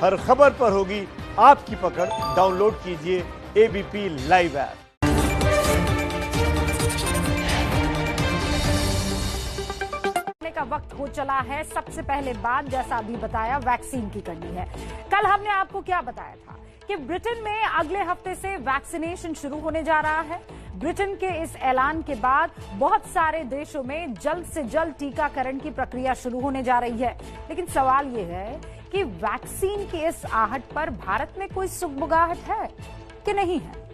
हर खबर पर होगी आपकी पकड़। डाउनलोड कीजिए एबीपी लाइव ऐप। का वक्त हो चला है। सबसे पहले बात, जैसा अभी बताया, वैक्सीन की करनी है। कल हमने आपको क्या बताया था कि ब्रिटेन में अगले हफ्ते से वैक्सीनेशन शुरू होने जा रहा है। ब्रिटेन के इस ऐलान के बाद बहुत सारे देशों में जल्द से जल्द टीकाकरण की प्रक्रिया शुरू होने जा रही है। लेकिन सवाल यह है कि वैक्सीन की इस आहट पर भारत में कोई सुगबुगाहट है कि नहीं है।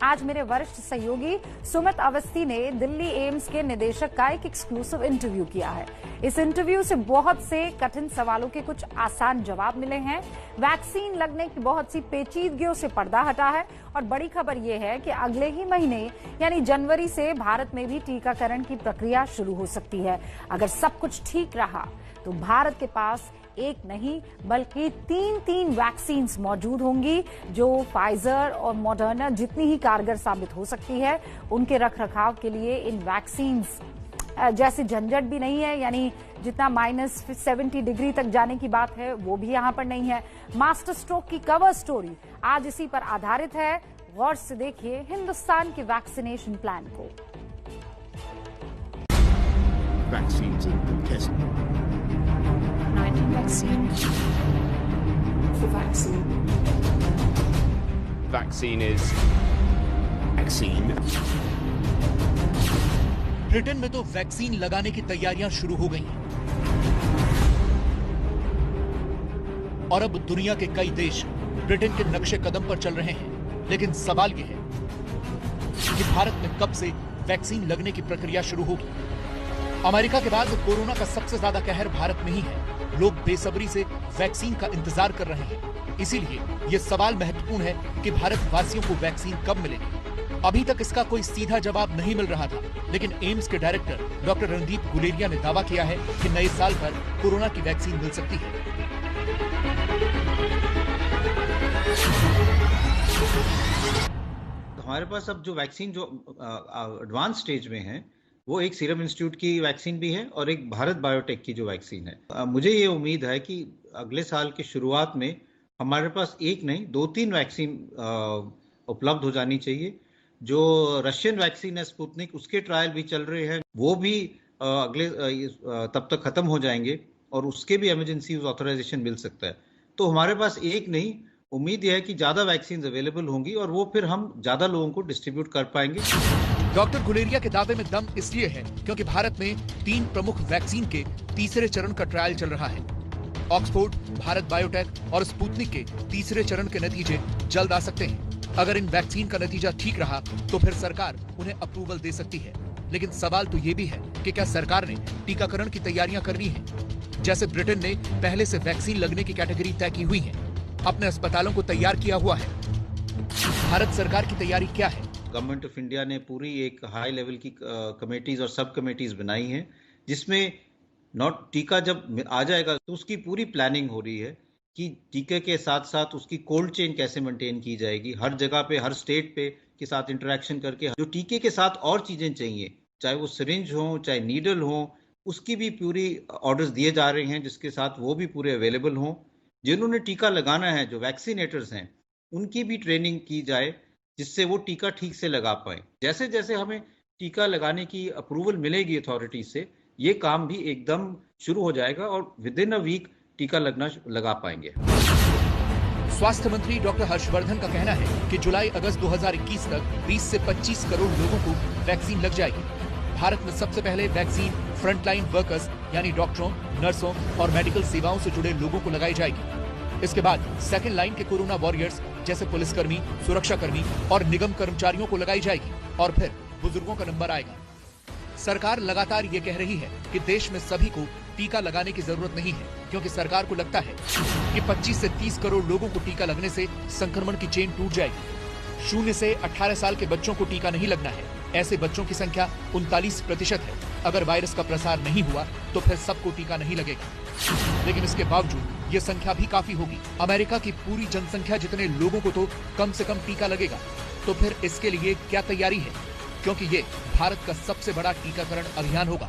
आज मेरे वरिष्ठ सहयोगी सुमित अवस्थी ने दिल्ली एम्स के निदेशक का एक एक्सक्लूसिव इंटरव्यू किया है। इस इंटरव्यू से बहुत से कठिन सवालों के कुछ आसान जवाब मिले हैं। वैक्सीन लगने की बहुत सी पेचीदगियों से पर्दा हटा है और बड़ी खबर यह है कि अगले ही महीने यानी जनवरी से भारत में भी टीकाकरण की प्रक्रिया शुरू हो सकती है। अगर सब कुछ ठीक रहा तो भारत के पास एक नहीं बल्कि तीन वैक्सीन मौजूद होंगी, जो फाइजर और मॉडर्ना जितनी ही कारगर साबित हो सकती है। उनके रखरखाव के लिए इन वैक्सीन जैसे झंझट भी नहीं है, यानी जितना -70 डिग्री तक जाने की बात है वो भी यहां पर नहीं है। मास्टर स्ट्रोक की कवर स्टोरी आज इसी पर आधारित है। गौर से देखिए हिंदुस्तान के वैक्सीनेशन प्लान को। Vaccine is vaccine. ब्रिटेन में तो वैक्सीन लगाने की तैयारियां शुरू हो गई हैं और अब दुनिया के कई देश ब्रिटेन के नक्शे कदम पर चल रहे हैं। लेकिन सवाल यह है कि भारत में कब से वैक्सीन लगने की प्रक्रिया शुरू होगी। अमेरिका के बाद कोरोना का सबसे ज्यादा कहर भारत में ही है। लोग बेसब्री से वैक्सीन का इंतजार कर रहे हैं। इसीलिए ये सवाल महत्वपूर्ण है कि भारत वासियों को वैक्सीन कब मिलेगी। अभी तक इसका कोई सीधा जवाब नहीं मिल रहा था, लेकिन एम्स के डायरेक्टर डॉक्टर रणदीप गुलेरिया ने दावा किया है कि नए साल पर कोरोना की वैक्सीन मिल सकती है। हमारे पास अब जो वैक्सीन जो एडवांस स्टेज में है वो एक सीरम इंस्टीट्यूट की वैक्सीन भी है और एक भारत बायोटेक की जो वैक्सीन है। मुझे ये उम्मीद है कि अगले साल की शुरुआत में हमारे पास एक नहीं 2-3 वैक्सीन उपलब्ध हो जानी चाहिए। जो रशियन वैक्सीन है स्पुतनिक, उसके ट्रायल भी चल रहे हैं, वो भी अगले तब तक खत्म हो जाएंगे और उसके भी इमरजेंसी यूज ऑथराइजेशन मिल सकता है। तो हमारे पास एक नहीं, उम्मीद यह है कि ज्यादा वैक्सीन अवेलेबल होंगी और वो फिर हम ज्यादा लोगों को डिस्ट्रीब्यूट कर पाएंगे। डॉक्टर गुलेरिया के दावे में दम इसलिए है क्योंकि भारत में 3 प्रमुख वैक्सीन के तीसरे चरण का ट्रायल चल रहा है। ऑक्सफोर्ड, भारत बायोटेक और स्पुतनिक के तीसरे चरण के नतीजे जल्द आ सकते हैं। अगर इन वैक्सीन का नतीजा ठीक रहा तो फिर सरकार उन्हें अप्रूवल दे सकती है। लेकिन सवाल तो ये भी है कि क्या सरकार ने टीकाकरण की तैयारियां कर ली हैं? जैसे ब्रिटेन ने पहले से वैक्सीन लगने की कैटेगरी तय की हुई है, अपने अस्पतालों को तैयार किया हुआ है। भारत सरकार की तैयारी क्या है? गवर्नमेंट ऑफ इंडिया ने पूरी एक हाई लेवल की कमेटीज और सब कमेटीज बनाई हैं, जिसमें टीका जब आ जाएगा तो उसकी पूरी प्लानिंग हो रही है कि टीके के साथ साथ उसकी कोल्ड चेन कैसे मेंटेन की जाएगी। हर जगह पे, हर स्टेट पे के साथ इंटरेक्शन करके जो टीके के साथ और चीजें चाहिए, चाहे वो सिरिंज हो चाहे नीडल हो, उसकी भी पूरी ऑर्डर्स दिए जा रहे हैं, जिसके साथ वो भी पूरे अवेलेबल हों। जिन्होंने टीका लगाना है, जो वैक्सीनेटर्स हैं, उनकी भी ट्रेनिंग की जाए जिससे वो टीका ठीक से लगा पाए। जैसे जैसे हमें टीका लगाने की अप्रूवल मिलेगी अथॉरिटी से, ये काम भी एकदम शुरू हो जाएगा और विद इन अ वीक टीका लगा पाएंगे। स्वास्थ्य मंत्री डॉक्टर हर्षवर्धन का कहना है कि जुलाई-अगस्त 2021 तक 20 से 25 करोड़ लोगों को वैक्सीन लग जाएगी। भारत में सबसे पहले वैक्सीन फ्रंटलाइन वर्कर्स यानी डॉक्टरों, नर्सों और मेडिकल सेवाओं से जुड़े लोगों को लगाई जाएगी। इसके बाद सेकेंड लाइन के कोरोना वॉरियर्स जैसे पुलिसकर्मी, सुरक्षाकर्मी और निगम कर्मचारियों को लगाई जाएगी और फिर बुजुर्गों का नंबर आएगा। सरकार लगातार ये कह रही है कि देश में सभी को टीका लगाने की जरूरत नहीं है, क्योंकि सरकार को लगता है कि 25 से 30 करोड़ लोगों को टीका लगने से संक्रमण की चेन टूट जाएगी। 0 से 18 साल के बच्चों को टीका नहीं लगना है। ऐसे बच्चों की संख्या 39% है। अगर वायरस का प्रसार नहीं हुआ तो फिर सबको टीका नहीं लगेगा। लेकिन इसके बावजूद ये संख्या भी काफी होगी। अमेरिका की पूरी जनसंख्या जितने लोगों को तो कम से कम टीका लगेगा। तो फिर इसके लिए क्या तैयारी है? क्योंकि ये भारत का सबसे बड़ा टीकाकरण अभियान होगा।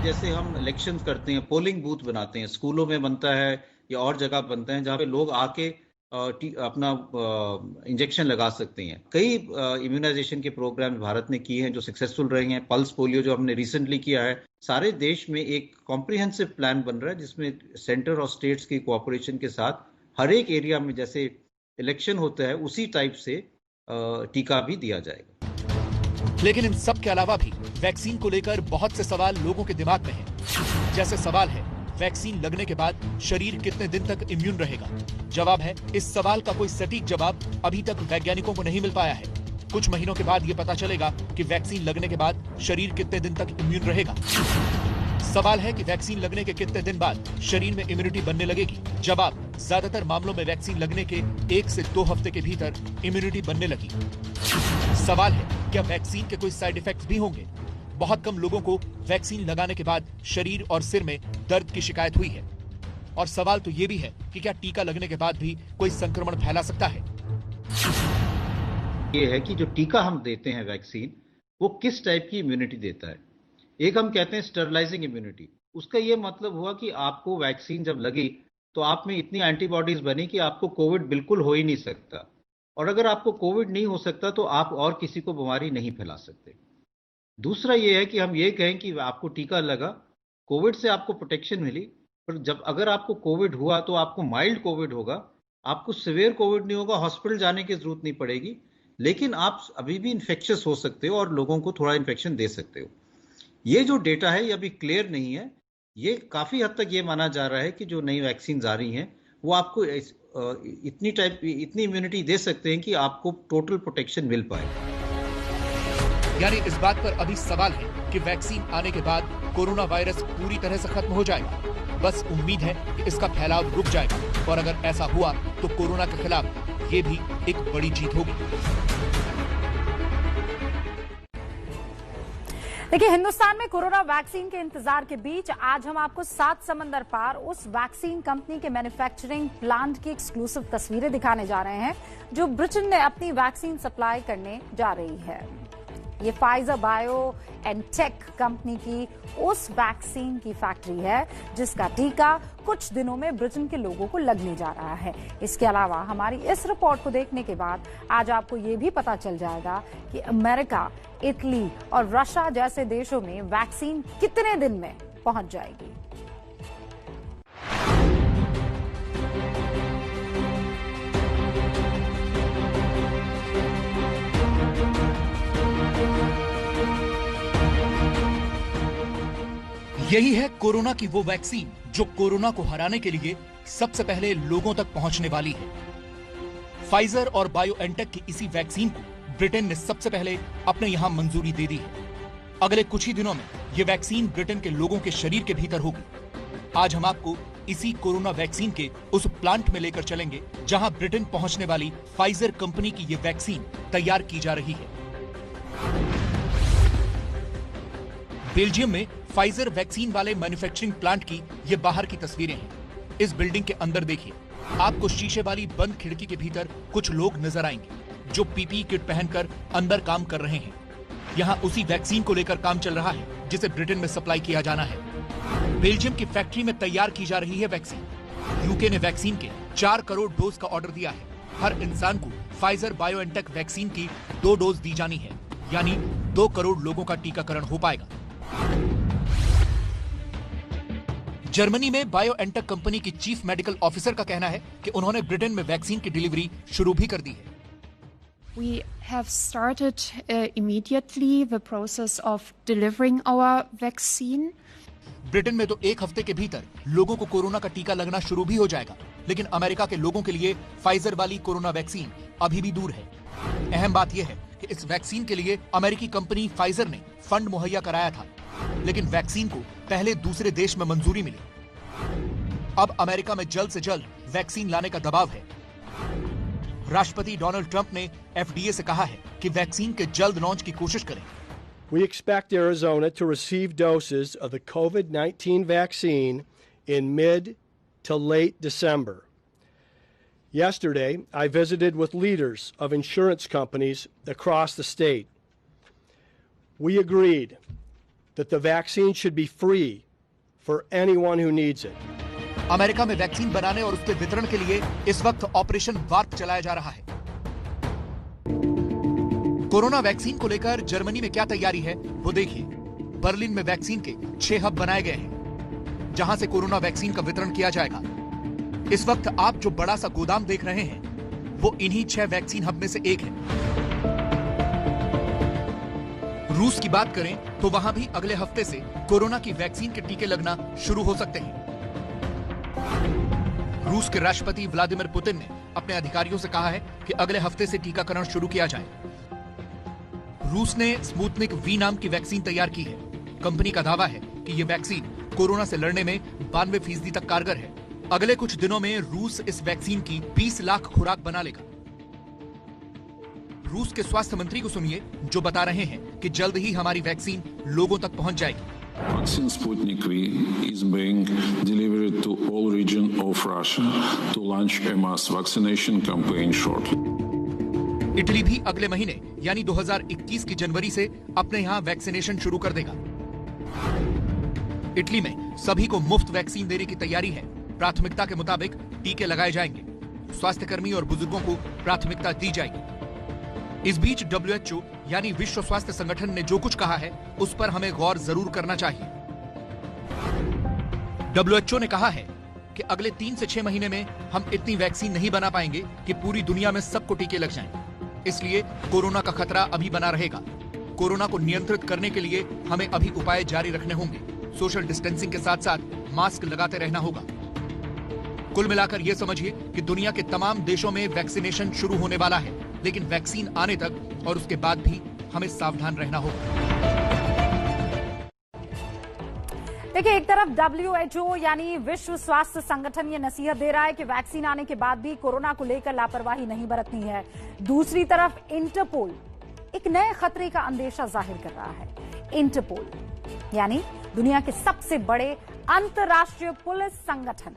जैसे हम इलेक्शन करते हैं, पोलिंग बूथ बनाते हैं, स्कूलों में बनता है, या और जगह बनते हैं जहाँ पे लोग आके अपना इंजेक्शन लगा सकते हैं। कई इम्यूनाइजेशन के प्रोग्राम भारत ने किए हैं जो सक्सेसफुल रहे हैं। पल्स पोलियो जो हमने रिसेंटली किया है, सारे देश में एक कॉम्प्रिहेंसिव प्लान बन रहा है जिसमें सेंटर और स्टेट्स की कोऑपरेशन के साथ हर एक एरिया में जैसे इलेक्शन होता है उसी टाइप से टीका भी दिया जाएगा। लेकिन इन सब के अलावा भी वैक्सीन को लेकर बहुत से सवाल लोगों के दिमाग में हैं। जैसे सवाल है, वैक्सीन लगने के बाद शरीर कितने दिन तक इम्यून रहेगा? जवाब है, इस सवाल का कोई सटीक जवाब अभी तक वैज्ञानिकों को नहीं मिल पाया है। कुछ महीनों के बाद ये पता चलेगा कि वैक्सीन लगने के बाद शरीर कितने दिन तक इम्यून रहेगा। सवाल है कि वैक्सीन लगने के कितने दिन बाद शरीर में इम्यूनिटी बनने लगेगी? जवाब, ज्यादातर मामलों में वैक्सीन लगने के 1 से 2 हफ्ते के भीतर इम्यूनिटी बनने लगी। सवाल है, क्या वैक्सीन के कोई साइड इफेक्ट्स भी होंगे? बहुत कम लोगों को वैक्सीन लगाने के बाद शरीर और सिर में दर्द की शिकायत हुई है। और सवाल तो ये भी है कि क्या टीका लगने के बाद भी कोई संक्रमण फैला सकता है? ये है कि जो टीका हम देते हैं वैक्सीन, वो किस टाइप की इम्यूनिटी देता है। एक हम कहते हैं स्टरलाइजिंग इम्यूनिटी। उसका ये मतलब हुआ कि आपको वैक्सीन जब लगी तो आप में इतनी एंटीबॉडीज बनी कि आपको कोविड बिल्कुल हो ही नहीं सकता, और अगर आपको कोविड नहीं हो सकता तो आप और किसी को बीमारी नहीं फैला सकते। दूसरा ये है कि हम ये कहें कि आपको टीका लगा, कोविड से आपको प्रोटेक्शन मिली, पर जब अगर आपको कोविड हुआ तो आपको माइल्ड कोविड होगा, आपको सिवियर कोविड नहीं होगा, हॉस्पिटल जाने की जरूरत नहीं पड़ेगी, लेकिन आप अभी भी इन्फेक्शियस हो सकते हो और लोगों को थोड़ा इन्फेक्शन दे सकते हो। ये जो डेटा है ये अभी क्लियर नहीं है। ये काफी हद तक ये माना जा रहा है कि जो नई वैक्सीन आ रही हैं वो आपको इतनी इम्यूनिटी दे सकते हैं कि आपको टोटल प्रोटेक्शन मिल पाए। यानी इस बात पर अभी सवाल है कि वैक्सीन आने के बाद कोरोना वायरस पूरी तरह से खत्म हो जाएगा। बस उम्मीद है कि इसका फैलाव रुक जाएगा, और अगर ऐसा हुआ तो कोरोना के खिलाफ ये भी एक बड़ी जीत होगी। देखिए, हिंदुस्तान में कोरोना वैक्सीन के इंतजार के बीच आज हम आपको 7 समंदर पार उस वैक्सीन कंपनी के मैन्युफैक्चरिंग प्लांट की एक्सक्लूसिव तस्वीरें दिखाने जा रहे हैं जो ब्रिटेन में अपनी वैक्सीन सप्लाई करने जा रही है। ये फाइजर बायोएनटेक कंपनी की उस वैक्सीन की फैक्ट्री है जिसका टीका कुछ दिनों में ब्रिटेन के लोगों को लगने जा रहा है। इसके अलावा हमारी इस रिपोर्ट को देखने के बाद आज आपको ये भी पता चल जाएगा कि अमेरिका, इटली और रशिया जैसे देशों में वैक्सीन कितने दिन में पहुंच जाएगी। यही है कोरोना की वो वैक्सीन जो कोरोना को हराने के लिए सबसे पहले लोगों तक पहुंचने वाली है। फाइजर और बायोएनटेक की इसी वैक्सीन को ब्रिटेन ने सबसे पहले अपने यहां मंजूरी दे दी है। अगले कुछ ही दिनों में ये वैक्सीन ब्रिटेन के लोगों के शरीर के भीतर होगी। आज हम आपको इसी कोरोना वैक्सीन के उस प्लांट में लेकर चलेंगे जहां ब्रिटेन पहुंचने वाली फाइजर कंपनी की ये वैक्सीन तैयार की जा रही है। बेल्जियम में फाइजर वैक्सीन वाले मैन्युफैक्चरिंग प्लांट की ये बाहर की तस्वीरें हैं। इस बिल्डिंग के अंदर देखिए, आपको शीशे वाली बंद खिड़की के भीतर कुछ लोग नजर आएंगे जो पीपीई किट पहनकर अंदर काम कर रहे हैं। यहाँ उसी वैक्सीन को लेकर काम चल रहा है जिसे ब्रिटेन में सप्लाई किया जाना है। बेल्जियम की फैक्ट्री में तैयार की जा रही है वैक्सीन। यूके ने वैक्सीन के 4 करोड़ डोज का ऑर्डर दिया है। हर इंसान को फाइजर बायोएनटेक वैक्सीन की 2 डोज दी जानी है, यानी 2 करोड़ लोगों का टीकाकरण हो पाएगा। जर्मनी में बायोएनटेक कंपनी की चीफ मेडिकल ऑफिसर का कहना है कि उन्होंने ब्रिटेन में वैक्सीन की डिलीवरी शुरू भी कर दी है। We have started immediately the process of delivering our vaccine. Britain में तो 1 हफ्ते के भीतर लोगों को कोरोना का टीका लगना शुरू भी हो जाएगा, लेकिन अमेरिका के लोगों के लिए फाइजर वाली कोरोना वैक्सीन अभी भी दूर है। अहम बात यह है कि इस वैक्सीन के लिए अमेरिकी कंपनी फाइजर ने फंड मुहैया कराया था, लेकिन वैक्सीन को पहले दूसरे देश में मंजूरी मिली। अब अमेरिका में जल्द से जल्द वैक्सीन लाने का दबाव है। राष्ट्रपति डोनाल्ड ट्रंप ने एफडीए से कहा है कि वैक्सीन के जल्द लॉन्च की कोशिश करें। We expect Arizona to receive doses of the COVID-19 vaccine in mid to late December. Yesterday, I visited with leaders of insurance companies across the state. We agreed that the vaccine should be free for anyone who needs it. America में vaccine बनाने और उसके वितरण के लिए इस वक्त operation warp चलाया जा रहा है। कोरोना वैक्सीन को लेकर जर्मनी में क्या तैयारी है वो देखिए। बर्लिन में वैक्सीन के 6 हब बनाए गए हैं, जहां से कोरोना वैक्सीन का वितरण किया जाएगा। इस वक्त आप जो बड़ा सा गोदाम देख रहे हैं वो इन्हीं 6 वैक्सीन हब में से एक है। रूस की बात करें तो वहां भी अगले हफ्ते से कोरोना की वैक्सीन के टीके लगना शुरू हो सकते हैं। रूस के राष्ट्रपति व्लादिमीर पुतिन ने अपने अधिकारियों से कहा है कि अगले हफ्ते से टीकाकरण शुरू किया जाए। रूस ने स्पुतनिक वी नाम की वैक्सीन तैयार की है। कंपनी का दावा है कि यह वैक्सीन कोरोना से लड़ने में 92% तक कारगर है। अगले कुछ दिनों में रूस इस वैक्सीन की 20 लाख खुराक बना लेगा। रूस के स्वास्थ्य मंत्री को सुनिए, जो बता रहे हैं कि जल्द ही हमारी वैक्सीन लोगों तक पहुंच जाएगी। Vaccine Sputnik V is being delivered to all regions of Russia to launch a mass vaccination campaign shortly. Italy भी अगले महीने यानी 2021 की जनवरी से अपने यहां वैक्सीनेशन शुरू कर देगा। इटली में सभी को मुफ्त वैक्सीन देने की तैयारी है। प्राथमिकता के मुताबिक टीके लगाए जाएंगे। स्वास्थ्यकर्मी और बुजुर्गों को प्राथमिकता दी जाएगी। इस बीच WHO यानी विश्व स्वास्थ्य संगठन ने जो कुछ कहा है उस पर हमें गौर जरूर करना चाहिए। WHO ने कहा है कि अगले 3 से 6 महीने में हम इतनी वैक्सीन नहीं बना पाएंगे कि पूरी दुनिया में सबको टीके लग जाएं। इसलिए कोरोना का खतरा अभी बना रहेगा। कोरोना को नियंत्रित करने के लिए हमें अभी उपाय जारी रखने होंगे। सोशल डिस्टेंसिंग के साथ साथ मास्क लगाते रहना होगा। कुल मिलाकर यह समझिए कि दुनिया के तमाम देशों में वैक्सीनेशन शुरू होने वाला है, लेकिन वैक्सीन आने तक और उसके बाद भी हमें सावधान रहना होगा। देखिए, एक तरफ WHO यानी विश्व स्वास्थ्य संगठन ये नसीहत दे रहा है कि वैक्सीन आने के बाद भी कोरोना को लेकर लापरवाही नहीं बरतनी है। दूसरी तरफ इंटरपोल एक नए खतरे का अंदेशा जाहिर कर रहा है। इंटरपोल यानी दुनिया के सबसे बड़े अंतर्राष्ट्रीय पुलिस संगठन,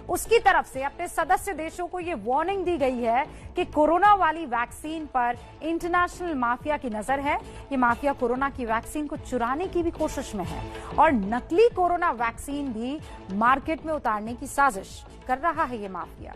उसकी तरफ से अपने सदस्य देशों को यह वार्निंग दी गई है कि कोरोना वाली वैक्सीन पर इंटरनेशनल माफिया की नजर है। ये माफिया कोरोना की वैक्सीन को चुराने की भी कोशिश में है और नकली कोरोना वैक्सीन भी मार्केट में उतारने की साजिश कर रहा है ये माफिया।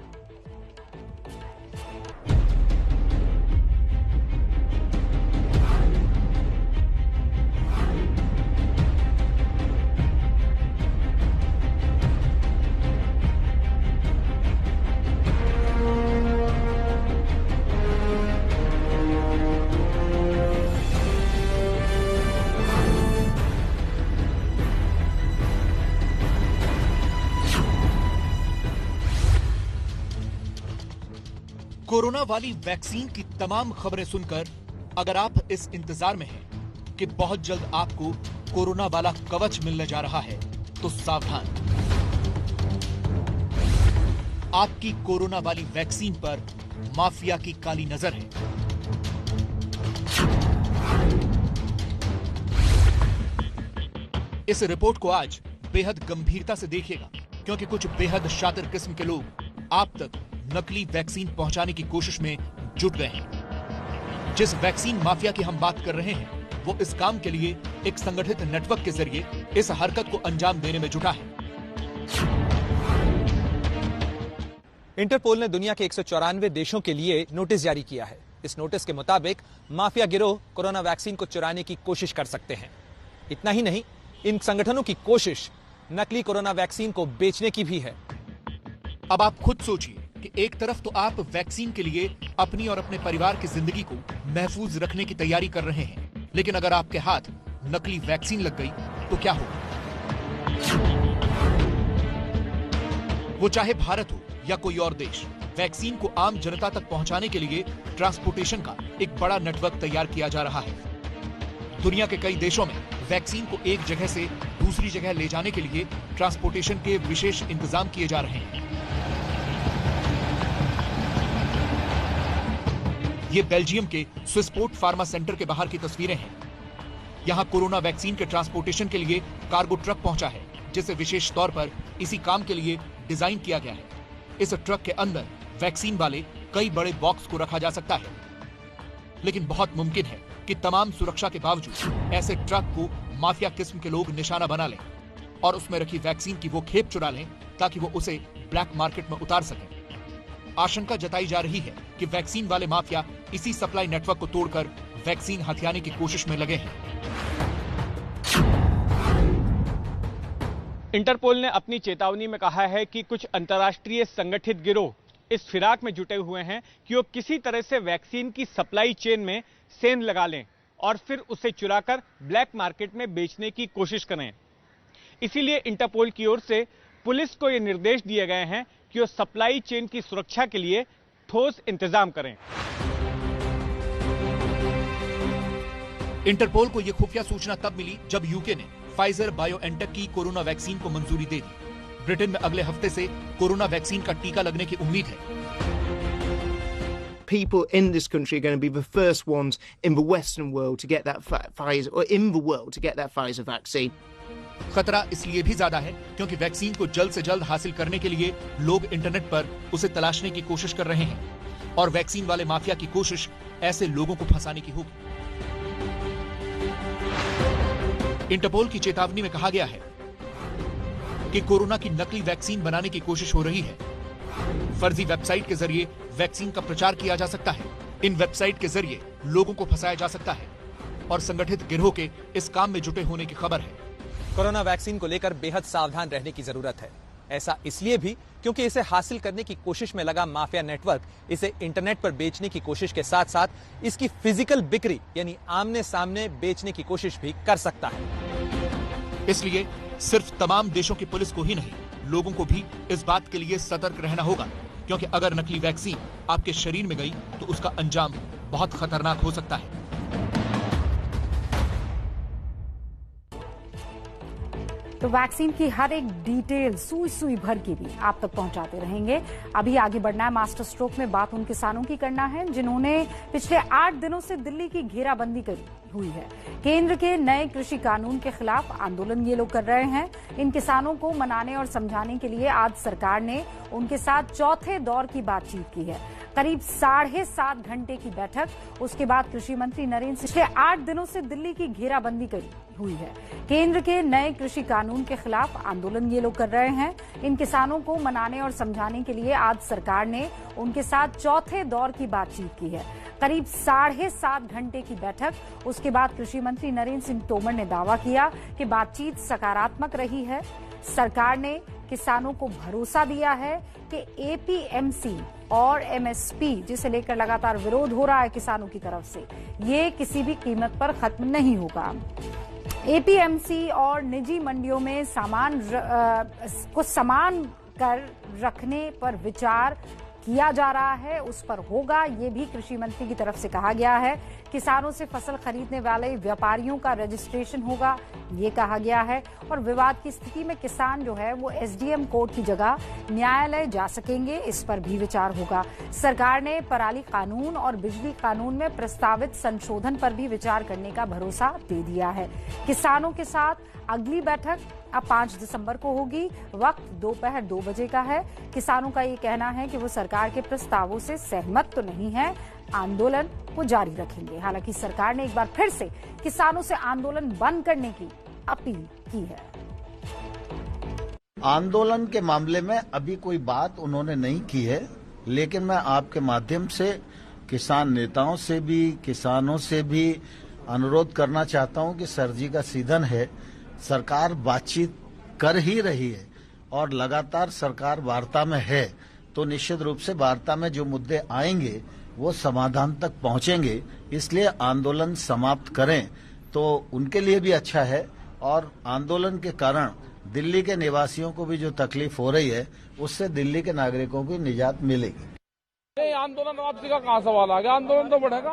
कोरोना वाली वैक्सीन की तमाम खबरें सुनकर अगर आप इस इंतजार में हैं कि बहुत जल्द आपको कोरोना वाला कवच मिलने जा रहा है, तो सावधान। आपकी कोरोना वाली वैक्सीन पर माफिया की काली नजर है। इस रिपोर्ट को आज बेहद गंभीरता से देखिएगा, क्योंकि कुछ बेहद शातिर किस्म के लोग आप तक नकली वैक्सीन पहुंचाने की कोशिश में जुट गए हैं। जिस वैक्सीन माफिया की हम बात कर रहे हैं वो इस काम के लिए एक संगठित नेटवर्क के जरिए इस हरकत को अंजाम देने में जुटा है। इंटरपोल ने दुनिया के 194 देशों के लिए नोटिस जारी किया है। इस नोटिस के मुताबिक माफिया गिरोह कोरोना वैक्सीन को चुराने की कोशिश कर सकते हैं। इतना ही नहीं, इन संगठनों की कोशिश नकली कोरोना वैक्सीन को बेचने की भी है। अब आप खुद सोचिए कि एक तरफ तो आप वैक्सीन के लिए अपनी और अपने परिवार की जिंदगी को महफूज रखने की तैयारी कर रहे हैं, लेकिन अगर आपके हाथ नकली वैक्सीन लग गई तो क्या होगा? वो चाहे भारत हो या कोई और देश, वैक्सीन को आम जनता तक पहुंचाने के लिए ट्रांसपोर्टेशन का एक बड़ा नेटवर्क तैयार किया जा रहा है। दुनिया के कई देशों में वैक्सीन को एक जगह से दूसरी जगह ले जाने के लिए ट्रांसपोर्टेशन के विशेष इंतजाम किए जा रहे हैं। ये बेल्जियम के स्विसपोर्ट फार्मा सेंटर के बाहर की तस्वीरें हैं। यहां कोरोना वैक्सीन के ट्रांसपोर्टेशन के लिए कार्गो ट्रक पहुंचा है, जिसे विशेष तौर पर इसी काम के लिए डिजाइन किया गया है। इस ट्रक के अंदर वैक्सीन वाले कई बड़े बॉक्स को रखा जा सकता है, लेकिन बहुत मुमकिन है कि तमाम सुरक्षा के बावजूद ऐसे ट्रक को माफिया किस्म के लोग निशाना बना लें और उसमें रखी वैक्सीन की वो खेप चुरा लें, ताकि वो उसे ब्लैक मार्केट में उतार सकें। आशंका जताई जा रही है कि वैक्सीन वाले माफिया इसी सप्लाई नेटवर्क को तोड़कर वैक्सीन हथियाने की कोशिश में लगे हैं। इंटरपोल ने अपनी चेतावनी में कहा है कि कुछ अंतर्राष्ट्रीय संगठित गिरोह इस फिराक में जुटे हुए हैं कि वो किसी तरह से वैक्सीन की सप्लाई चेन में सेंध लगा लें और फिर उसे चुराकर ब्लैक मार्केट में बेचने की कोशिश करें। इसीलिए इंटरपोल की ओर से पुलिस को ये निर्देश दिए गए हैं कि वो सप्लाई चेन की सुरक्षा के लिए ठोस इंतजाम करें। इंटरपोल को यह खुफिया सूचना तब मिली जब यूके ने फाइजर बायोएनटेक की कोरोना वैक्सीन को मंजूरी दे दी। ब्रिटेन में अगले हफ्ते से कोरोना वैक्सीन का टीका लगने की उम्मीद है। People in this country are going to be the first ones in the Western world to get that Pfizer, or in the world to get that Pfizer vaccine. खतरा इसलिए भी ज्यादा है क्योंकि वैक्सीन को जल्द से जल्द हासिल करने के लिए लोग इंटरनेट पर उसे तलाशने की कोशिश कर रहे हैं और वैक्सीन वाले माफिया की कोशिश ऐसे लोगों को फंसाने की होगी। इंटरपोल की चेतावनी में कहा गया है कि कोरोना की नकली वैक्सीन बनाने की कोशिश हो रही है। फर्जी वेबसाइट के जरिए वैक्सीन का प्रचार किया जा सकता है। इन वेबसाइट के जरिए लोगों को फंसाया जा सकता है और संगठित गिरोह के इस काम में जुटे होने की खबर है। कोरोना वैक्सीन को लेकर बेहद सावधान रहने की जरूरत है। ऐसा इसलिए भी क्योंकि इसे हासिल करने की कोशिश में लगा माफिया नेटवर्क इसे इंटरनेट पर बेचने की कोशिश के साथ साथ इसकी फिजिकल बिक्री यानी आमने सामने बेचने की कोशिश भी कर सकता है। इसलिए सिर्फ तमाम देशों की पुलिस को ही नहीं, लोगों को भी इस बात के लिए सतर्क रहना होगा, क्योंकि अगर नकली वैक्सीन आपके शरीर में गई तो उसका अंजाम बहुत खतरनाक हो सकता है। तो वैक्सीन की हर एक डिटेल सुई सुई भर की भी आप तक पहुंचाते रहेंगे। अभी आगे बढ़ना है, मास्टर स्ट्रोक में बात उन किसानों की करना है जिन्होंने पिछले 8 दिनों से दिल्ली की घेराबंदी करी हुई है। केंद्र के नए कृषि कानून के खिलाफ आंदोलन ये लोग कर रहे हैं। इन किसानों को मनाने और समझाने के लिए आज सरकार ने उनके साथ चौथे दौर की बातचीत की है। करीब 7.5 घंटे की बैठक, उसके बाद कृषि मंत्री नरेंद्र सिंह पिछले 8 दिनों से दिल्ली की घेराबंदी करी हुई है। केंद्र के नए कृषि कानून के खिलाफ आंदोलन ये लोग कर रहे हैं। इन किसानों को मनाने और समझाने के लिए आज सरकार ने उनके साथ चौथे दौर की बातचीत की है। करीब 7.5 घंटे की बैठक, उसके बाद कृषि मंत्री नरेंद्र सिंह तोमर ने दावा किया कि बातचीत सकारात्मक रही है। सरकार ने किसानों को भरोसा दिया है कि एपीएमसी और एमएसपी, जिसे लेकर लगातार विरोध हो रहा है किसानों की तरफ से, ये किसी भी कीमत पर खत्म नहीं होगा। एपीएमसी और निजी मंडियों में सामान को समान कर रखने पर विचार किया जा रहा है, उस पर होगा, ये भी कृषि मंत्री की तरफ से कहा गया है। किसानों से फसल खरीदने वाले व्यापारियों का रजिस्ट्रेशन होगा, ये कहा गया है। और विवाद की स्थिति में किसान जो है वो एसडीएम कोर्ट की जगह न्यायालय जा सकेंगे, इस पर भी विचार होगा। सरकार ने पराली कानून और बिजली कानून में प्रस्तावित संशोधन पर भी विचार करने का भरोसा दे दिया है। किसानों के साथ अगली बैठक अब 5 दिसंबर को होगी। वक्त दोपहर 2 बजे का है। किसानों का ये कहना है कि वो सरकार के प्रस्तावों से सहमत तो नहीं है, आंदोलन को जारी रखेंगे। हालांकि सरकार ने एक बार फिर से किसानों से आंदोलन बंद करने की अपील की है। आंदोलन के मामले में अभी कोई बात उन्होंने नहीं की है, लेकिन मैं आपके माध्यम से किसान नेताओं से भी, किसानों से भी अनुरोध करना चाहता हूं कि सर जी का सीधन है, सरकार बातचीत कर ही रही है और लगातार सरकार वार्ता में है, तो निश्चित रूप से वार्ता में जो मुद्दे आएंगे वो समाधान तक पहुंचेंगे। इसलिए आंदोलन समाप्त करें तो उनके लिए भी अच्छा है और आंदोलन के कारण दिल्ली के निवासियों को भी जो तकलीफ हो रही है उससे दिल्ली के नागरिकों को निजात मिलेगी। आंदोलन वापसी का कहाँ सवाल आ गया? आंदोलन तो बढ़ेगा,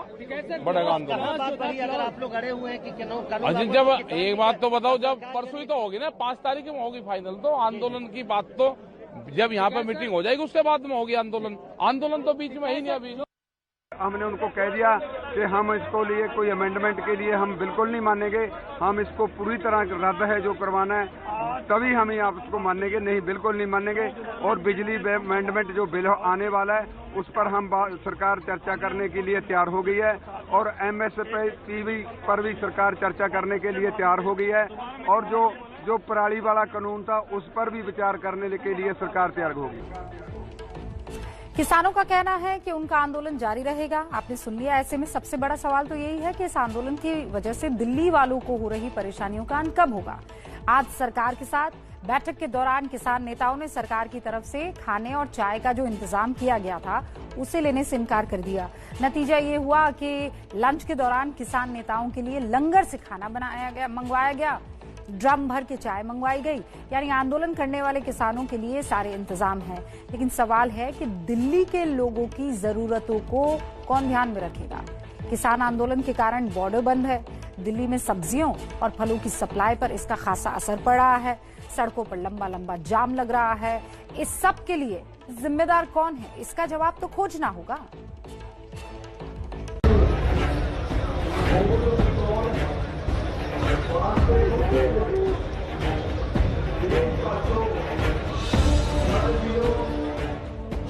बढ़ेगा आंदोलन। अगर आप लोग अड़े हुए हैं कि अजी जब एक बात तो बताओ, जब परसों ही तो होगी ना, 5 तारीख में होगी फाइनल, तो आंदोलन की बात तो जब यहाँ पे मीटिंग हो जाएगी उसके बाद में होगी आंदोलन। आंदोलन तो बीच में ही नहीं अभी। हमने उनको कह दिया कि हम इसको लिए कोई अमेंडमेंट के लिए हम बिल्कुल नहीं मानेंगे, हम इसको पूरी तरह रद्द है जो करवाना है तभी हम आप उसको मानेंगे, नहीं बिल्कुल नहीं मानेंगे। और बिजली अमेंडमेंट जो बिल आने वाला है उस पर हम सरकार चर्चा करने के लिए तैयार हो गई है और एमएसपी पर भी सरकार चर्चा करने के लिए तैयार हो गई है। और जो जो पराली वाला कानून था उस पर भी विचार करने के लिए सरकार तैयार होगी। किसानों का कहना है कि उनका आंदोलन जारी रहेगा। आपने सुन लिया। ऐसे में सबसे बड़ा सवाल तो यही है कि इस आंदोलन की वजह से दिल्ली वालों को हो रही परेशानियों का अंत कब होगा। आज सरकार के साथ बैठक के दौरान किसान नेताओं ने सरकार की तरफ से खाने और चाय का जो इंतजाम किया गया था उसे लेने से इनकार कर दिया। नतीजा ये हुआ कि लंच के दौरान किसान नेताओं के लिए लंगर से खाना मंगवाया गया, ड्रम भर के चाय मंगवाई गई। यानी आंदोलन करने वाले किसानों के लिए सारे इंतजाम हैं। लेकिन सवाल है कि दिल्ली के लोगों की जरूरतों को कौन ध्यान में रखेगा। किसान आंदोलन के कारण बॉर्डर बंद है। दिल्ली में सब्जियों और फलों की सप्लाई पर इसका खासा असर पड़ रहा है। सड़कों पर लंबा लंबा जाम लग रहा है। इस सब के लिए जिम्मेदार कौन है, इसका जवाब तो खोजना होगा।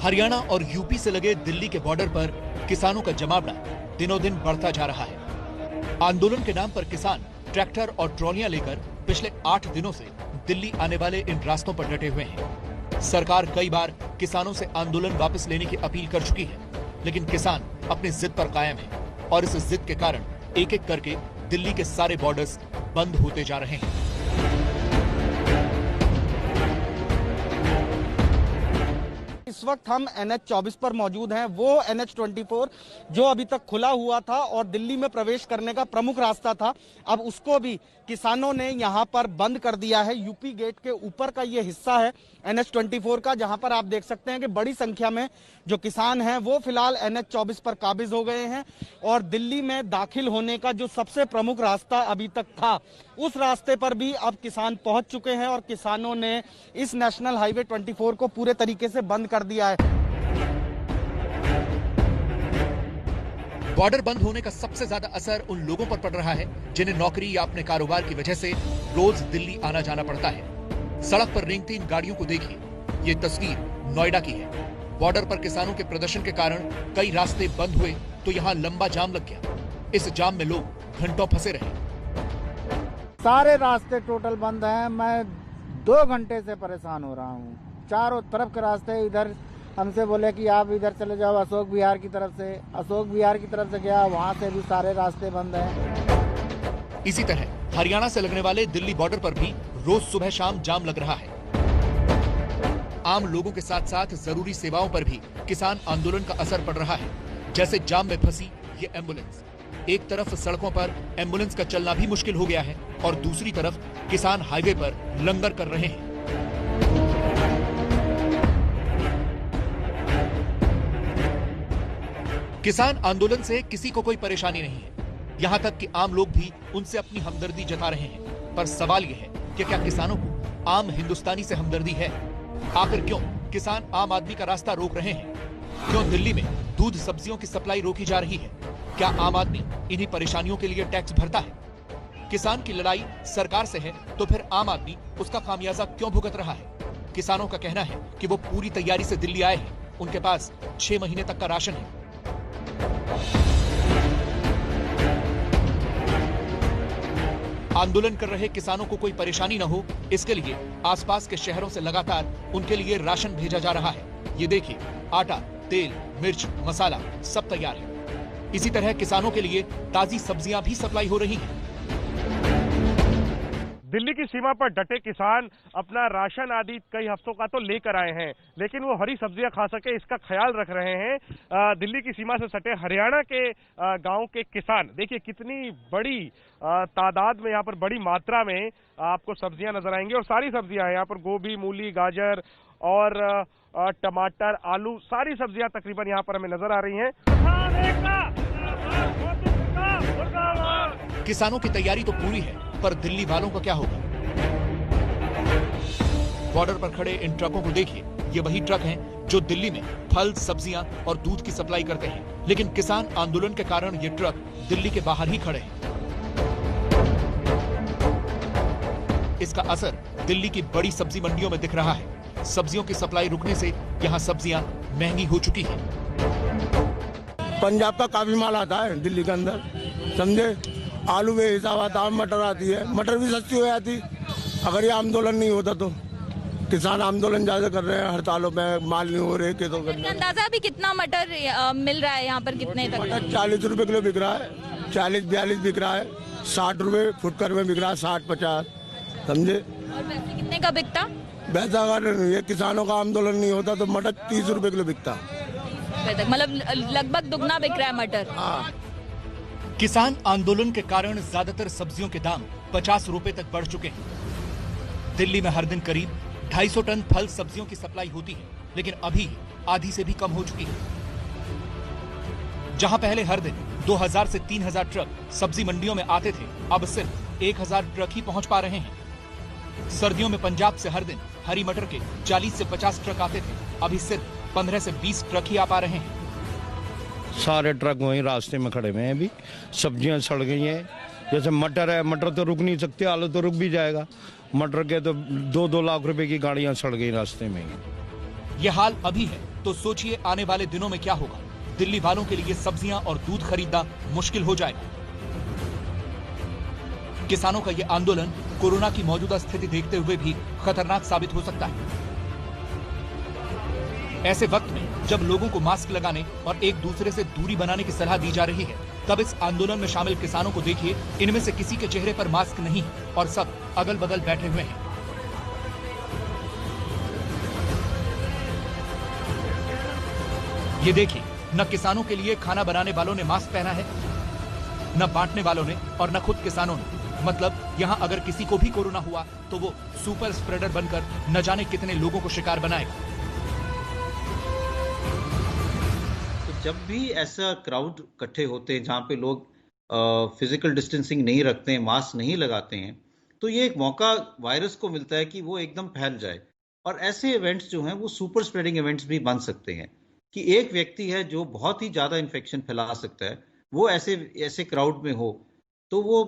हरियाणा और यूपी से लगे दिल्ली के बॉर्डर पर किसानों का जमावड़ा दिनों दिन बढ़ता जा रहा है। आंदोलन के नाम पर किसान ट्रैक्टर और ट्रॉलियां लेकर पिछले 8 दिनों से दिल्ली आने वाले इन रास्तों पर डटे हुए हैं। सरकार कई बार किसानों से आंदोलन वापस लेने की अपील कर चुकी है, लेकिन किसान अपनी जिद पर कायम है और इस जिद के कारण एक एक करके दिल्ली के सारे बॉर्डर्स बंद होते जा रहे हैं। इस वक्त हम NH-24 पर मौजूद हैं। वो NH-24 जो अभी तक खुला हुआ था और दिल्ली में प्रवेश करने का प्रमुख रास्ता था, अब उसको भी किसानों ने यहां पर बंद कर दिया है। यूपी गेट के ऊपर का ये हिस्सा है NH-24 का, जहां पर आप देख सकते हैं कि बड़ी संख्या में जो किसान हैं वो फिलहाल NH-24 पर काबिज हो गए हैं और दिल्ली में दाखिल होने का जो सबसे प्रमुख रास्ता अभी तक था उस रास्ते पर भी अब किसान पहुंच चुके हैं और किसानों ने इस नेशनल हाईवे 24 को पूरे तरीके से बंद कर दिया है। बॉर्डर बंद होने का सबसे ज्यादा असर उन लोगों पर पड़ रहा है जिन्हें नौकरी या अपने कारोबार की वजह से रोज दिल्ली आना जाना पड़ता है। सड़क पर रेंगती इन गाड़ियों को देखिए। ये तस्वीर नोएडा की है। बॉर्डर पर किसानों के प्रदर्शन के कारण कई रास्ते बंद हुए तो यहाँ लंबा जाम लग गया। इस जाम में लोग घंटों फंसे रहे। सारे रास्ते टोटल बंद हैं। मैं 2 घंटे से परेशान हो रहा हूँ। चारों तरफ के रास्ते, इधर हमसे बोले कि आप इधर चले जाओ अशोक विहार की तरफ से। अशोक विहार की तरफ से गया, वहाँ से भी सारे रास्ते बंद हैं। इसी तरह हरियाणा से लगने वाले दिल्ली बॉर्डर पर भी रोज सुबह शाम जाम लग रहा है। आम लोगों के साथ साथ जरूरी सेवाओं पर भी किसान आंदोलन का असर पड़ रहा है। जैसे जाम में फंसी ये एम्बुलेंस। एक तरफ सड़कों पर एम्बुलेंस का चलना भी मुश्किल हो गया है और दूसरी तरफ किसान हाईवे पर लंगर कर रहे हैं। किसान आंदोलन से किसी को कोई परेशानी नहीं है। यहाँ तक कि आम लोग भी उनसे अपनी हमदर्दी जता रहे हैं। पर सवाल यह है कि क्या किसानों को आम हिंदुस्तानी से हमदर्दी है? आखिर क्यों किसान आम आदमी का रास्ता रोक रहे हैं? क्यों दिल्ली में दूध सब्जियों की सप्लाई रोकी जा रही है? क्या आम आदमी इन्हीं परेशानियों के लिए टैक्स भरता है? किसान की लड़ाई सरकार से है तो फिर आम आदमी उसका खामियाजा क्यों भुगत रहा है? किसानों का कहना है कि वो पूरी तैयारी से दिल्ली आए हैं। उनके पास 6 महीने तक का राशन है। आंदोलन कर रहे किसानों को कोई परेशानी न हो, इसके लिए आसपास के शहरों से लगातार उनके लिए राशन भेजा जा रहा है। ये देखिए, आटा, तेल, मिर्च, मसाला सब तैयार है। इसी तरह किसानों के लिए ताजी सब्जियां भी सप्लाई हो रही हैं। दिल्ली की सीमा पर डटे किसान अपना राशन आदि कई हफ्तों का तो लेकर आए हैं, लेकिन वो हरी सब्जियां खा सके इसका ख्याल रख रहे हैं। दिल्ली की सीमा से सटे हरियाणा के गांव के किसान देखिए कितनी बड़ी तादाद में यहाँ पर बड़ी मात्रा में आपको सब्जियां नजर आएंगी और सारी सब्जियां हैं यहाँ पर। गोभी, मूली, गाजर और टमाटर, आलू, सारी सब्जियां तकरीबन यहाँ पर हमें नजर आ रही हैं। किसानों की तैयारी तो पूरी है, पर दिल्ली वालों का क्या होगा? बॉर्डर पर खड़े इन ट्रकों को देखिए। ये वही ट्रक हैं जो दिल्ली में फल, सब्जियां और दूध की सप्लाई करते हैं। लेकिन किसान आंदोलन के कारण ये ट्रक दिल्ली के बाहर ही खड़े हैं। इसका असर दिल्ली की बड़ी सब्जी मंडियों में दिख रहा है। सब्जियों की सप्लाई रुकने से यहाँ सब्जियां महंगी हो चुकी हैं। पंजाब का काफी माल आता है दिल्ली के अंदर, समझे। आलू भी हिसाब आता है, मटर आती है, मटर भी सस्ती हो जाती, अगर ये आंदोलन नहीं होता तो किसान आंदोलन ज्यादा कर रहे हैं, हड़तालों में माल नहीं हो रहे के तो अंदाजा अभी कितना मटर मिल रहा है यहाँ पर, कितने तक? मटर 40 रुपए किलो बिक रहा है, 40-42 बिक रहा है, 60 रुपए फुटकर में बिक रहा है, 60-50, समझे। और वैसे कितने का बिकता? वैसा अगर ये किसानों का आंदोलन नहीं होता तो मटर 30 रुपए किलो बिकता, मतलब लगभग दुगना बिक रहा है मटर। किसान आंदोलन के कारण ज्यादातर सब्जियों के दाम 50 रुपए तक बढ़ चुके हैं। दिल्ली में हर दिन करीब 250 टन फल सब्जियों की सप्लाई होती है, लेकिन अभी आधी से भी कम हो चुकी है। जहां पहले हर दिन 2000 से 3000 ट्रक सब्जी मंडियों में आते थे, अब सिर्फ 1000 ट्रक ही पहुंच पा रहे हैं। सर्दियों में पंजाब से हर दिन हरी मटर के 40 से 50 ट्रक आते थे, अभी सिर्फ 15 से 20 ट्रक ही आ पा रहे हैं। सारे ट्रक वहीं रास्ते में खड़े हुए हैं, अभी सब्जियां सड़ गई हैं। जैसे मटर है, मटर तो रुक नहीं सकते, आलू तो रुक भी जाएगा, मटर के तो 2-2 लाख रुपए की गाड़ियां सड़ गई रास्ते में। ये हाल अभी है तो सोचिए आने वाले दिनों में क्या होगा। दिल्ली वालों के लिए सब्जियां और दूध खरीदना मुश्किल हो जाएगा। किसानों का ये आंदोलन कोरोना की मौजूदा स्थिति देखते हुए भी खतरनाक साबित हो सकता है। ऐसे वक्त में जब लोगों को मास्क लगाने और एक दूसरे से दूरी बनाने की सलाह दी जा रही है, तब इस आंदोलन में शामिल किसानों को देखिए, इनमें से किसी के चेहरे पर मास्क नहीं है और सब अगल बगल बैठे हुए हैं। ये देखिए, न किसानों के लिए खाना बनाने वालों ने मास्क पहना है, न बांटने वालों ने और न खुद किसानों ने। मतलब यहाँ अगर किसी को भी कोरोना हुआ तो वो सुपर स्प्रेडर बनकर न जाने कितने लोगों को शिकार बनाएगा। जब भी ऐसा क्राउड इकट्ठे होते हैं जहां पे लोग फिजिकल डिस्टेंसिंग नहीं रखते हैं, मास्क नहीं लगाते हैं, तो ये एक मौका वायरस को मिलता है कि वो एकदम फैल जाए। और ऐसे इवेंट्स जो हैं वो सुपर स्प्रेडिंग इवेंट्स भी बन सकते हैं कि एक व्यक्ति है जो बहुत ही ज्यादा इन्फेक्शन फैला सकता है, वो ऐसे क्राउड में हो तो वो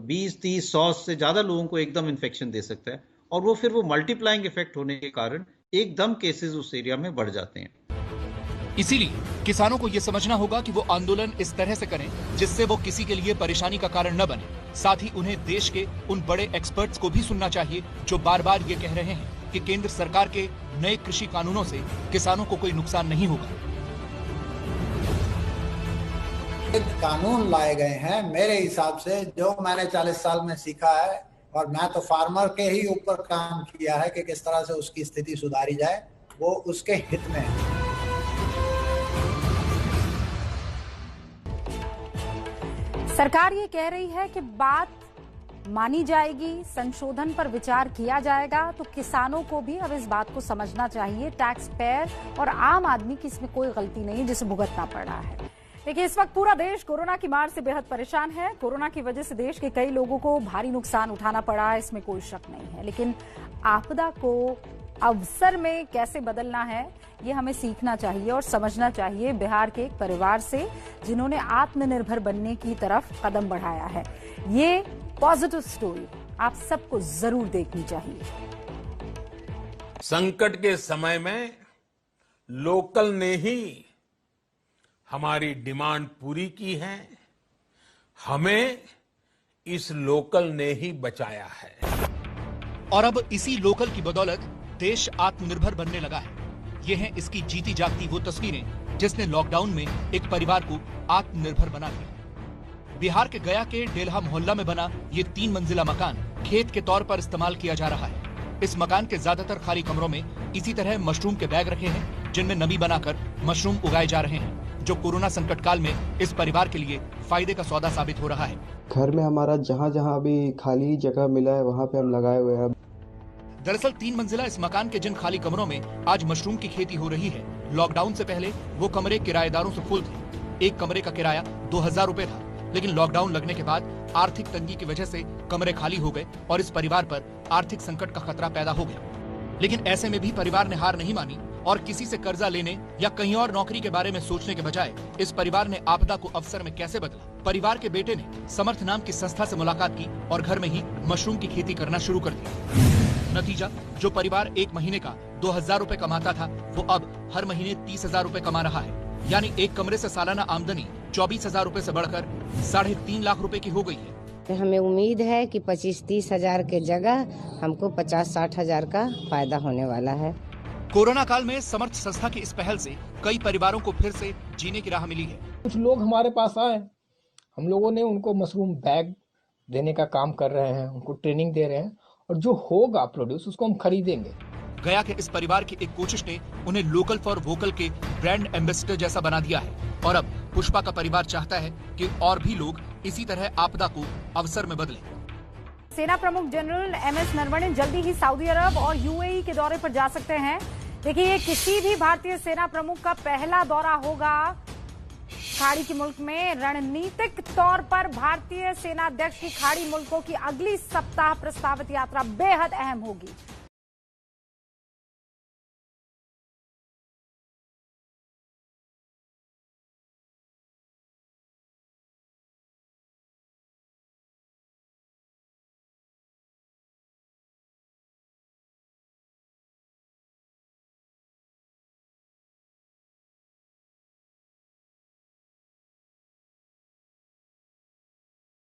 20-30-100 से ज्यादा लोगों को एकदम इन्फेक्शन दे सकता है और वो फिर वो मल्टीप्लाइंग इफेक्ट होने के कारण एकदम केसेस उस एरिया में बढ़ जाते हैं। इसीलिए किसानों को यह समझना होगा कि वो आंदोलन इस तरह से करें जिससे वो किसी के लिए परेशानी का कारण न बने। साथ ही उन्हें देश के उन बड़े एक्सपर्ट्स को भी सुनना चाहिए जो बार बार ये कह रहे हैं कि केंद्र सरकार के नए कृषि कानूनों से किसानों को कोई नुकसान नहीं होगा। कानून लाए गए हैं, मेरे हिसाब से जो मैंने 40 साल में सीखा है, और मैं तो फार्मर के ही ऊपर काम किया है कि किस तरह से उसकी स्थिति सुधारी जाए, वो उसके हित में है। सरकार ये कह रही है कि बात मानी जाएगी, संशोधन पर विचार किया जाएगा, तो किसानों को भी अब इस बात को समझना चाहिए, टैक्स पेयर और आम आदमी की इसमें कोई गलती नहीं जिसे भुगतना पड़ रहा है। देखिए, इस वक्त पूरा देश कोरोना की मार से बेहद परेशान है। कोरोना की वजह से देश के कई लोगों को भारी नुकसान उठाना पड़ा, इसमें कोई शक नहीं है। लेकिन आपदा को अवसर में कैसे बदलना है, ये हमें सीखना चाहिए और समझना चाहिए बिहार के एक परिवार से जिन्होंने आत्मनिर्भर बनने की तरफ कदम बढ़ाया है। ये पॉजिटिव स्टोरी आप सबको जरूर देखनी चाहिए। संकट के समय में लोकल ने ही हमारी डिमांड पूरी की है, हमें इस लोकल ने ही बचाया है। और अब इसी लोकल की बदौलत देश आत्मनिर्भर बनने लगा है। ये हैं इसकी जीती जागती वो तस्वीरें जिसने लॉकडाउन में एक परिवार को आत्मनिर्भर बना दिया। बिहार के गया के डेल्हा मोहल्ला में बना ये 3 मंजिला मकान खेत के तौर पर इस्तेमाल किया जा रहा है। इस मकान के ज्यादातर खाली कमरों में इसी तरह मशरूम के बैग रखे हैं जिनमें नमी बनाकर मशरूम उगाए जा रहे हैं, जो कोरोना संकट काल में इस परिवार के लिए फायदे का सौदा साबित हो रहा है। घर में हमारा जहाँ जहाँ अभी खाली जगह मिला है वहाँ पे हम लगाए हुए हैं। दरअसल 3 मंजिला इस मकान के जिन खाली कमरों में आज मशरूम की खेती हो रही है, लॉकडाउन से पहले वो कमरे किराएदारों से फुल थे। एक कमरे का किराया 2000 रुपए था, लेकिन लॉकडाउन लगने के बाद आर्थिक तंगी की वजह से कमरे खाली हो गए और इस परिवार पर आर्थिक संकट का खतरा पैदा हो गया। लेकिन ऐसे में भी परिवार ने हार नहीं मानी और किसी से कर्जा लेने या कहीं और नौकरी के बारे में सोचने के बजाय इस परिवार ने आपदा को अवसर में कैसे बदला। परिवार के बेटे ने समर्थ नाम की संस्था से मुलाकात की और घर में ही मशरूम की खेती करना शुरू कर दी। नतीजा, जो परिवार 1 महीने का 2000 रुपए कमाता था, वो अब हर महीने 30,000 रुपए कमा रहा है। यानी एक कमरे से सालाना आमदनी 24,000 रुपए से बढ़कर 3.5 लाख रुपए की हो गई है। हमें उम्मीद है कि 25-30 हजार के जगह हमको 50-60 हजार का फायदा होने वाला है। कोरोना काल में समर्थ संस्था की इस पहल से कई परिवारों को फिर से जीने की राह मिली है। कुछ लोग हमारे पास आए, हम लोगों ने उनको मशरूम बैग देने का काम कर रहे हैं, उनको ट्रेनिंग दे रहे हैं और जो होगा प्रोड्यूस उसको हम खरीदेंगे। गया के इस परिवार की एक कोशिश ने उन्हें लोकल फॉर वोकल के ब्रांड एम्बेसडर जैसा बना दिया है और अब पुष्पा का परिवार चाहता है कि और भी लोग इसी तरह आपदा को अवसर में बदलें। सेना प्रमुख जनरल MS नरवणे जल्दी ही सऊदी अरब और UAE के दौरे पर जा सकते हैं। देखिए, किसी भी भारतीय सेना प्रमुख का पहला दौरा होगा खाड़ी के मुल्क में। रणनीतिक तौर पर भारतीय सेनाध्यक्ष की खाड़ी मुल्कों की अगली सप्ताह प्रस्तावित यात्रा बेहद अहम होगी।